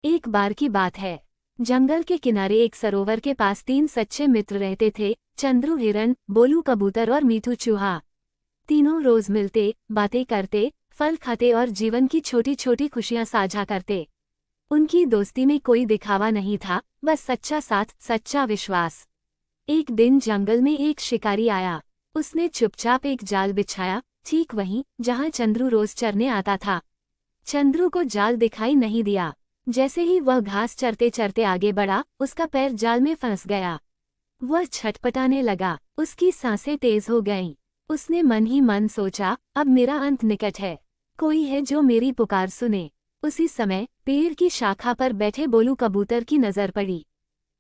एक बार की बात है। जंगल के किनारे एक सरोवर के पास 3 सच्चे मित्र रहते थे, चंद्रू हिरण, बोलू कबूतर और मीठू चूहा। तीनों रोज मिलते, बातें करते, फल खाते और जीवन की छोटी छोटी खुशियां साझा करते। उनकी दोस्ती में कोई दिखावा नहीं था, बस सच्चा साथ, सच्चा विश्वास। एक दिन जंगल में एक शिकारी आया। उसने चुपचाप एक जाल बिछाया, ठीक वहीं जहां चंद्रू रोज चरने आता था। चंद्रू को जाल दिखाई नहीं दिया। जैसे ही वह घास चरते चरते आगे बढ़ा, उसका पैर जाल में फंस गया। वह छटपटाने लगा, उसकी सांसें तेज हो गईं। उसने मन ही मन सोचा, अब मेरा अंत निकट है। कोई है जो मेरी पुकार सुने। उसी समय पेड़ की शाखा पर बैठे बोलू कबूतर की नजर पड़ी।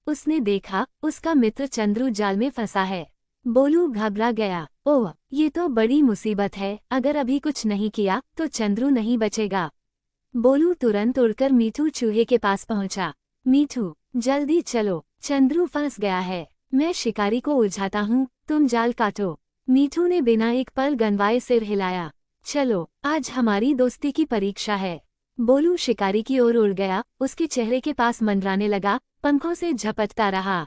उसने देखा, उसका मित्र चंद्रू जाल में फंसा है। बोलू घबरा गया, ओह, ये तो बड़ी मुसीबत है, अगर अभी कुछ नहीं किया तो चंद्रू नहीं बचेगा। बोलू तुरंत उड़कर मीठू चूहे के पास पहुंचा। मीठू, जल्दी चलो, चंद्रू फंस गया है। मैं शिकारी को उलझाता हूँ, तुम जाल काटो। मीठू ने बिना एक पल गनवाए सिर हिलाया। चलो, आज हमारी दोस्ती की परीक्षा है। बोलू शिकारी की ओर उड़ गया, उसके चेहरे के पास मंडराने लगा, पंखों से झपटता रहा।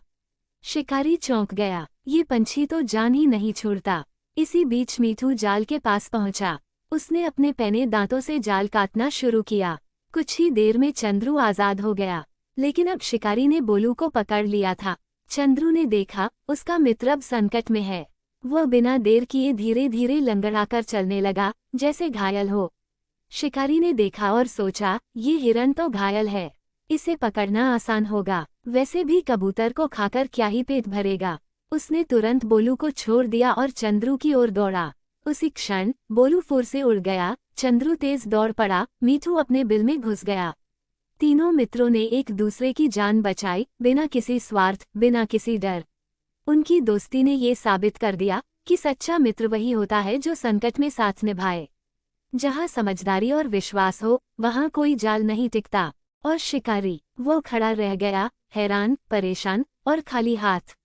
शिकारी चौंक गया, ये पंछी तो जान ही नहीं छोड़ता। इसी बीच मीठू जाल के पास पहुंचा। उसने अपने पैने दांतों से जाल काटना शुरू किया। कुछ ही देर में चंद्रू आजाद हो गया। लेकिन अब शिकारी ने बोलू को पकड़ लिया था। चंद्रू ने देखा, उसका मित्र अब संकट में है। वह बिना देर किए धीरे धीरे लंगड़ाकर चलने लगा, जैसे घायल हो। शिकारी ने देखा और सोचा, ये हिरण तो घायल है, इसे पकड़ना आसान होगा। वैसे भी कबूतर को खाकर क्या ही पेट भरेगा। उसने तुरंत बोलू को छोड़ दिया और चंद्रू की ओर दौड़ा। उसी क्षण बोलू फुर से उड़ गया, चंद्रू तेज दौड़ पड़ा, मीठू अपने बिल में घुस गया। तीनों मित्रों ने एक दूसरे की जान बचाई, बिना किसी स्वार्थ, बिना किसी डर। उनकी दोस्ती ने ये साबित कर दिया कि सच्चा मित्र वही होता है जो संकट में साथ निभाए। जहाँ समझदारी और विश्वास हो, वहाँ कोई जाल नहीं टिकता। और शिकारी, वो खड़ा रह गया, हैरान, परेशान और खाली हाथ।